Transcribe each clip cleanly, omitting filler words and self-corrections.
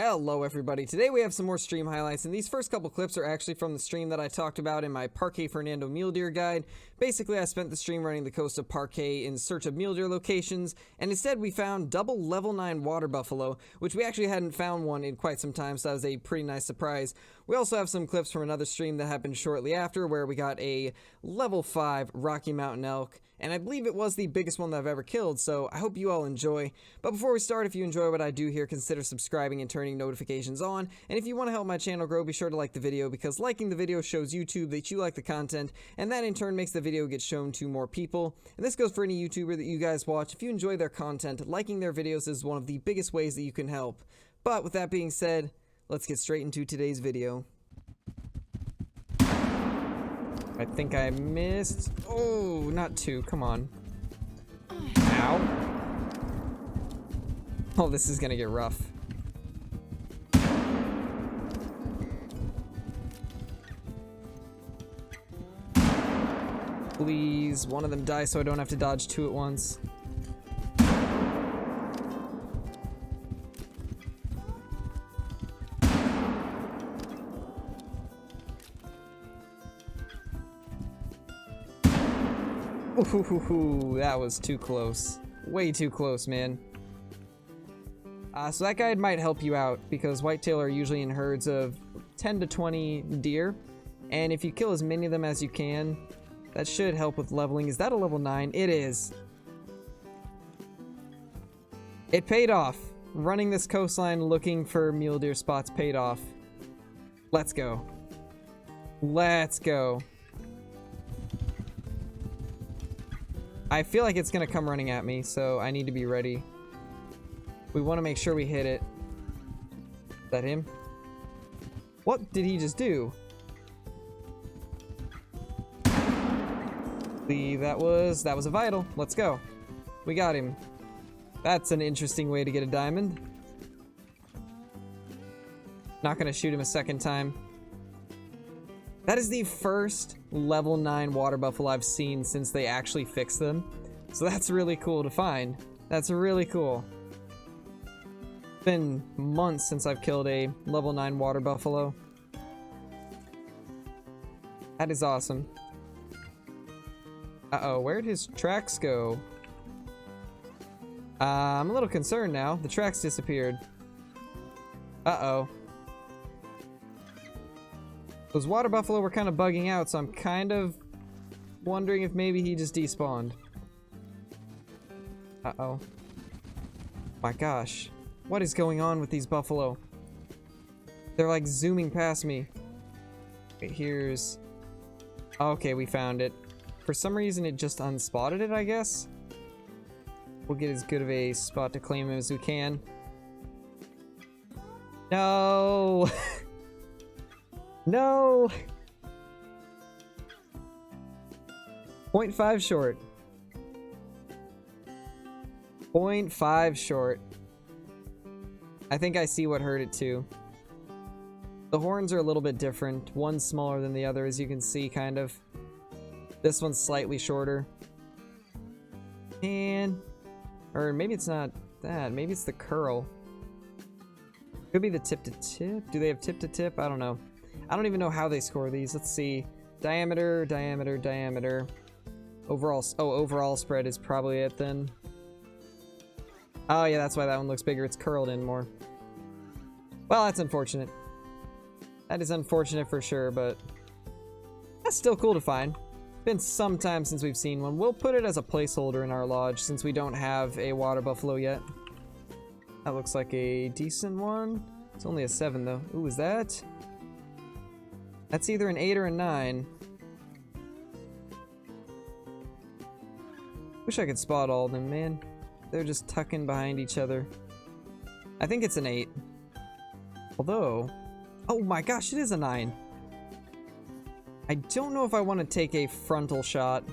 Hello everybody, today we have some more stream highlights, and these first couple clips are actually from the stream that I talked about in my Parque Fernando mule deer guide. Basically, I spent the stream running the coast of Parque in search of mule deer locations, and instead we found double level 9 water buffalo, which we actually hadn't found one in quite some time, so that was a pretty nice surprise. We also have some clips from another stream that happened shortly after, where we got a level 5 Rocky Mountain Elk, and I believe it was the biggest one that I've ever killed, so I hope you all enjoy. But before we start, if you enjoy what I do here, consider subscribing and turning notifications on. And if you want to help my channel grow, be sure to like the video, because liking the video shows YouTube that you like the content, and that in turn makes the video get shown to more people. And this goes for any YouTuber that you guys watch. If you enjoy their content, liking their videos is one of the biggest ways that you can help. But with that being said, let's get straight into today's video. I think I missed. Oh, not two. Come on. Ow. Oh, this is gonna get rough. Please, one of them die so I don't have to dodge two at once. Ooh, that was too close. Way too close, man. So that guide might help you out, because whitetail are usually in herds of 10 to 20 deer, and if you kill as many of them as you can, that should help with leveling. Is that a level 9? It is. It paid off. Running this coastline looking for mule deer spots paid off. Let's go. Let's go. I feel like it's gonna come running at me, so I need to be ready. We want to make sure we hit it. Is that him? What did he just do? That was a vital. Let's go. We got him. That's an interesting way to get a diamond. Not gonna shoot him a second time. That is the first level 9 water buffalo I've seen since they actually fixed them. So that's really cool to find. That's really cool. It's been months since I've killed a level 9 water buffalo. That is awesome. Uh-oh, where'd his tracks go? I'm a little concerned now. The tracks disappeared. Uh-oh. Those water buffalo were kind of bugging out, so I'm kind of wondering if maybe he just despawned. Uh-oh. My gosh. What is going on with these buffalo? They're like zooming past me. Wait, here's... Okay, we found it. For some reason it just unspotted it, I guess. We'll get as good of a spot to claim him as we can. No! No! 0.5 short. 0.5 short. I think I see what hurt it too. The horns are a little bit different. One's smaller than the other, as you can see, kind of. This one's slightly shorter. And... Or maybe it's not that. Maybe it's the curl. Could be the tip to tip. Do they have tip to tip? I don't know. I don't even know how they score these. Let's see. Diameter, diameter, diameter. Overall... Oh, overall spread is probably it then. Oh yeah, that's why that one looks bigger. It's curled in more. Well, that's unfortunate. That is unfortunate for sure, but... That's still cool to find. Been some time since we've seen one. We'll put it as a placeholder in our lodge since we don't have a water buffalo yet. That looks like a decent one. It's only a 7 though. Ooh, is that? That's either an 8 or a 9. Wish I could spot all of them, man. They're just tucking behind each other. I think it's an 8. Although... Oh my gosh, it is a 9. I don't know if I want to take a frontal shot.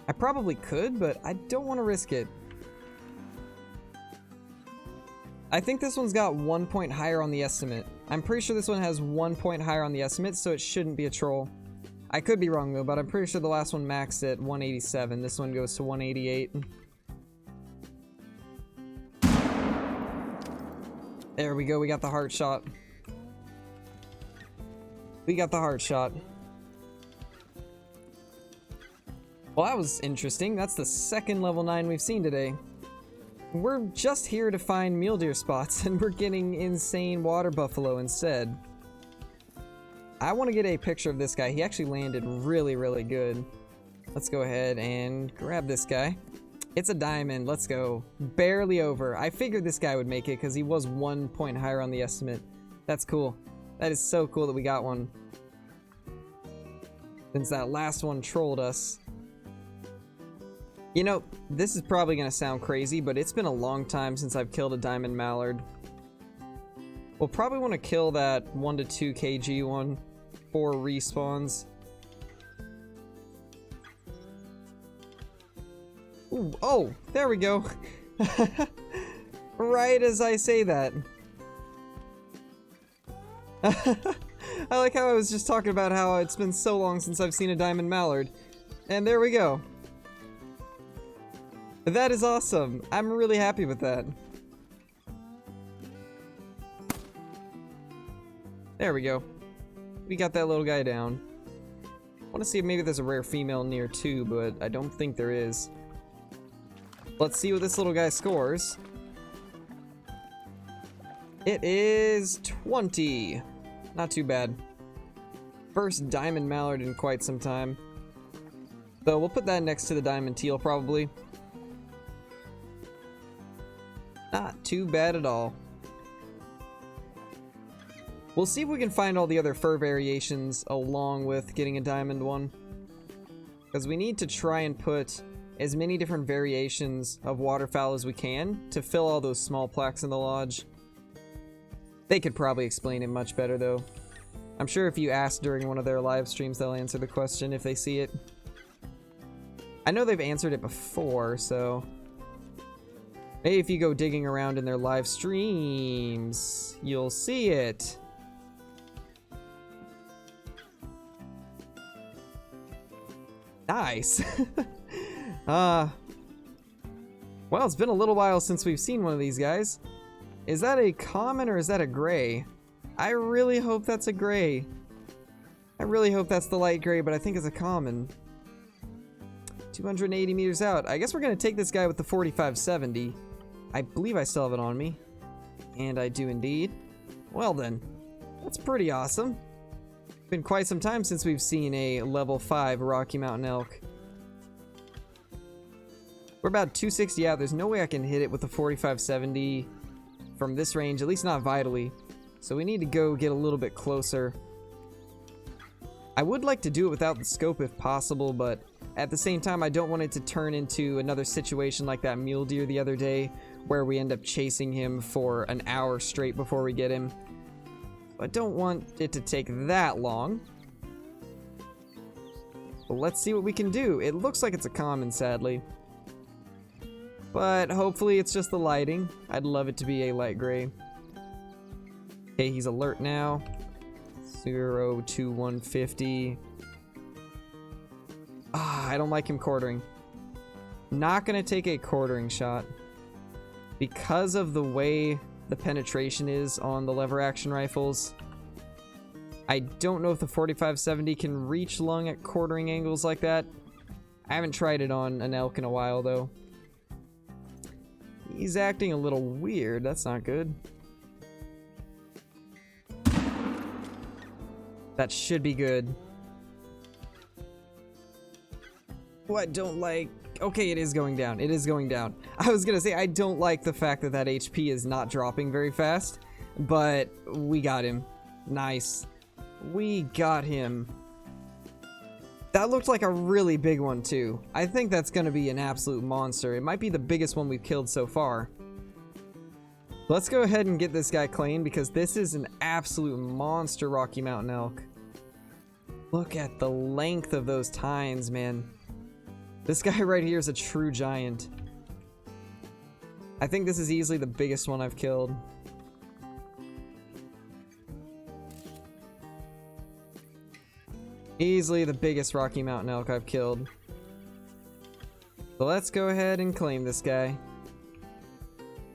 I probably could, but I don't want to risk it. I think this one's got 1 point higher on the estimate. I'm pretty sure this one has 1 point higher on the estimate, so it shouldn't be a troll. I could be wrong though, but I'm pretty sure the last one maxed at 187. This one goes to 188. There we go, we got the heart shot. We got the heart shot. Well, that was interesting. That's the second level 9 we've seen today. We're just here to find mule deer spots, and we're getting insane water buffalo instead. I want to get a picture of this guy. He actually landed really, really good. Let's go ahead and grab this guy. It's a diamond. Let's go. Barely over. I figured this guy would make it because he was 1 point higher on the estimate. That's cool. That is so cool that we got one. Since that last one trolled us. You know, this is probably going to sound crazy, but it's been a long time since I've killed a diamond mallard. We'll probably want to kill that 1 to 2 kg one for respawns. Ooh, oh, there we go. Right as I say that. I like how I was just talking about how it's been so long since I've seen a diamond mallard. And there we go. That is awesome. I'm really happy with that. There we go. We got that little guy down. I want to see if maybe there's a rare female near too, but I don't think there is. Let's see what this little guy scores. It is 20. Not too bad. First diamond mallard in quite some time. So we'll put that next to the diamond teal probably. Not too bad at all. We'll see if we can find all the other fur variations along with getting a diamond one. Because we need to try and put as many different variations of waterfowl as we can to fill all those small plaques in the lodge. They could probably explain it much better though. I'm sure if you ask during one of their live streams, they'll answer the question if they see it. I know they've answered it before, so maybe if you go digging around in their live streams, you'll see it. Nice. Well, it's been a little while since we've seen one of these guys. Is that a common or is that a gray? I really hope that's a gray. I really hope that's the light gray, but I think it's a common. 280 meters out. I guess we're going to take this guy with the 4570. I believe I still have it on me. And I do indeed. Well then, that's pretty awesome. Been quite some time since we've seen a level 5 Rocky Mountain Elk. We're about 260 out. There's no way I can hit it with the 4570 from this range, at least not vitally. So we need to go get a little bit closer. I would like to do it without the scope if possible, but at the same time, I don't want it to turn into another situation like that mule deer the other day, where we end up chasing him for an hour straight before we get him. I don't want it to take that long. But let's see what we can do. It looks like it's a common, sadly. But hopefully it's just the lighting. I'd love it to be a light gray. Okay, he's alert now. 0 to 150. I don't like him quartering. Not gonna take a quartering shot. Because of the way the penetration is on the lever action rifles, I don't know if the 4570 can reach lung at quartering angles like that. I haven't tried it on an elk in a while though. He's acting a little weird. That's not good. That should be good. Oh, I don't like... Okay, it is going down. It is going down. I was gonna say, I don't like the fact that that HP is not dropping very fast, but we got him. Nice. We got him. That looked like a really big one, too. I think that's gonna be an absolute monster. It might be the biggest one we've killed so far. Let's go ahead and get this guy claimed, because this is an absolute monster Rocky Mountain Elk. Look at the length of those tines, man. This guy right here is a true giant. I think this is easily the biggest one I've killed. Easily the biggest Rocky Mountain Elk I've killed. So let's go ahead and claim this guy.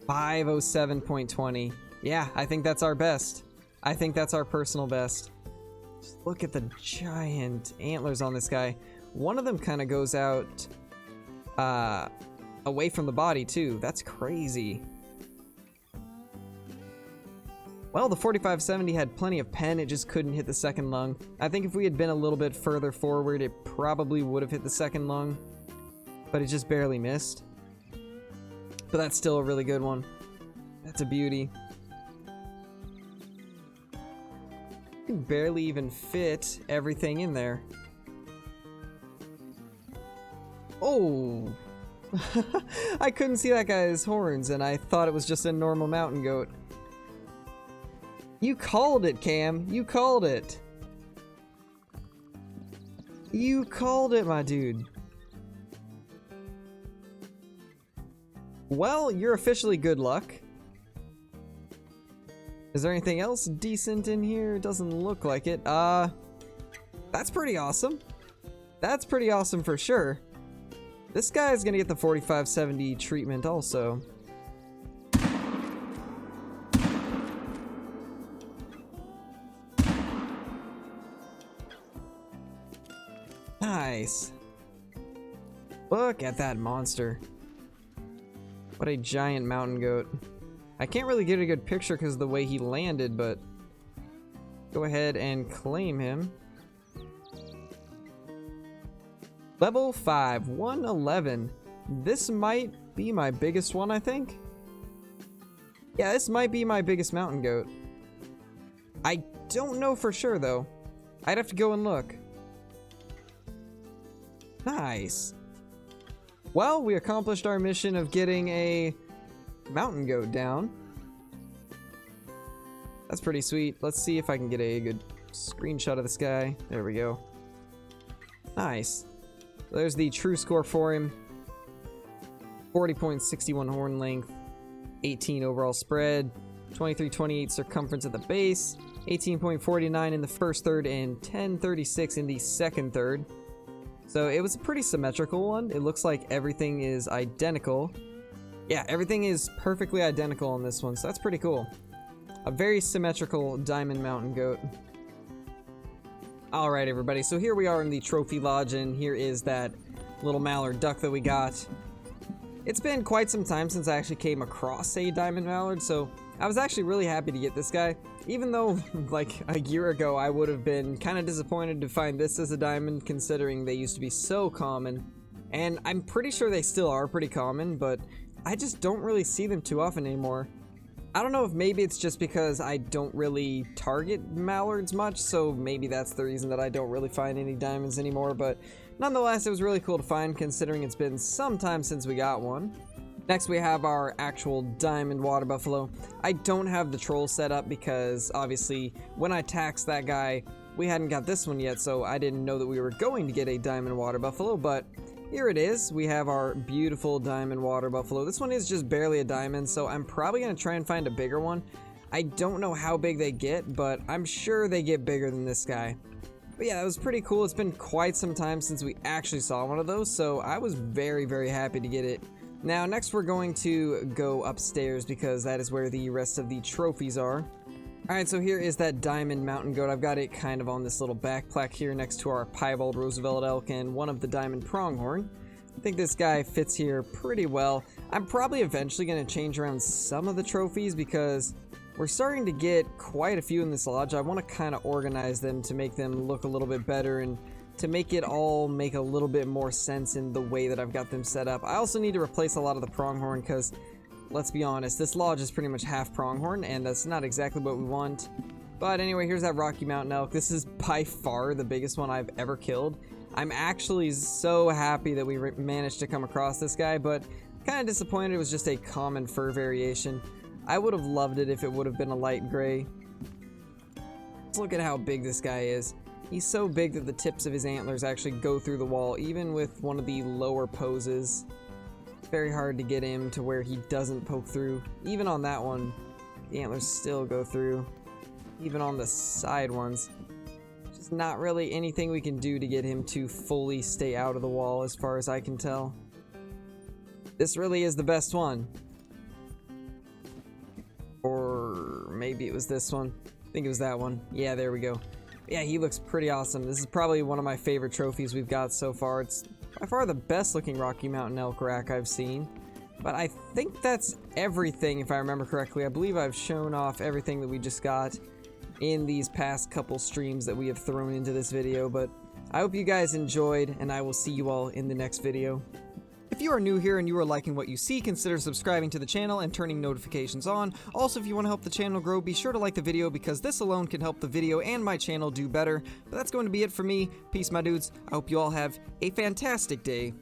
507.20. Yeah, I think that's our best. I think that's our personal best. Just look at the giant antlers on this guy. One of them kind of goes out away from the body too. That's crazy. Well, the 4570 had plenty of pen, it just couldn't hit the second lung. I think if we had been a little bit further forward, it probably would have hit the second lung, but it just barely missed. But that's still a really good one. That's a beauty. You can barely even fit everything in there. Oh! I couldn't see that guy's horns, and I thought it was just a normal mountain goat. You called it, Cam. You called it. You called it, my dude. Well, you're officially good luck. Is there anything else decent in here? Doesn't look like it. That's pretty awesome. That's pretty awesome for sure. This guy is gonna get the 4570 treatment also. Nice. Look at that monster. What a giant mountain goat. I can't really get a good picture because of the way he landed, but go ahead and claim him. Level 5, 111. This might be my biggest one, I think. Yeah, this might be my biggest mountain goat. I don't know for sure, though. I'd have to go and look. Nice. Well, we accomplished our mission of getting a mountain goat down. That's pretty sweet. Let's see if I can get a good screenshot of this guy. There we go. Nice. There's the true score for him. 40.61 horn length, 18 overall spread, 23.28 circumference at the base, 18.49 in the first third, and 10.36 in the second third. So it was a pretty symmetrical one. It looks like everything is identical. Yeah, everything is perfectly identical on this one, so that's pretty cool. A very symmetrical diamond mountain goat. Alright everybody, so here we are in the trophy lodge, and here is that little mallard duck that we got. It's been quite some time since I actually came across a diamond mallard, so I was actually really happy to get this guy. Even though, like, a year ago I would have been kind of disappointed to find this as a diamond, considering they used to be so common. And I'm pretty sure they still are pretty common, but I just don't really see them too often anymore. I don't know if maybe it's just because I don't really target mallards much, so maybe that's the reason that I don't really find any diamonds anymore, but nonetheless, it was really cool to find considering it's been some time since we got one. Next, we have our actual diamond water buffalo. I don't have the troll set up because, obviously, when I taxed that guy, we hadn't got this one yet, so I didn't know that we were going to get a diamond water buffalo, but here it is. We have our beautiful diamond water buffalo. This one is just barely a diamond, so I'm probably going to try and find a bigger one. I don't know how big they get, but I'm sure they get bigger than this guy. But yeah, it was pretty cool. It's been quite some time since we actually saw one of those, so I was very, very happy to get it. Now, next we're going to go upstairs because that is where the rest of the trophies are. Alright, so here is that diamond mountain goat. I've got it kind of on this little back plaque here next to our piebald Roosevelt elk and one of the diamond pronghorn. I think this guy fits here pretty well. I'm probably eventually going to change around some of the trophies because we're starting to get quite a few in this lodge. I want to kind of organize them to make them look a little bit better and to make it all make a little bit more sense in the way that I've got them set up. I also need to replace a lot of the pronghorn because, let's be honest, this lodge is pretty much half pronghorn, and that's not exactly what we want. But anyway, here's that Rocky Mountain Elk. This is by far the biggest one I've ever killed. I'm actually so happy that we managed to come across this guy, but kind of disappointed it was just a common fur variation. I would have loved it if it would have been a light gray. Let's look at how big this guy is. He's so big that the tips of his antlers actually go through the wall, even with one of the lower poses. It's very hard to get him to where he doesn't poke through. Even on that one, the antlers still go through. Even on the side ones. Just not really anything we can do to get him to fully stay out of the wall as far as I can tell. This really is the best one. Or maybe it was this one. I think it was that one. Yeah, there we go. Yeah, he looks pretty awesome. This is probably one of my favorite trophies we've got so far. It's by far the best looking Rocky Mountain Elk rack I've seen. But I think that's everything, if I remember correctly. I believe I've shown off everything that we just got in these past couple streams that we have thrown into this video. But I hope you guys enjoyed, and I will see you all in the next video. If you are new here and you are liking what you see, consider subscribing to the channel and turning notifications on. Also, if you want to help the channel grow, be sure to like the video because this alone can help the video and my channel do better. But that's going to be it for me. Peace, my dudes. I hope you all have a fantastic day.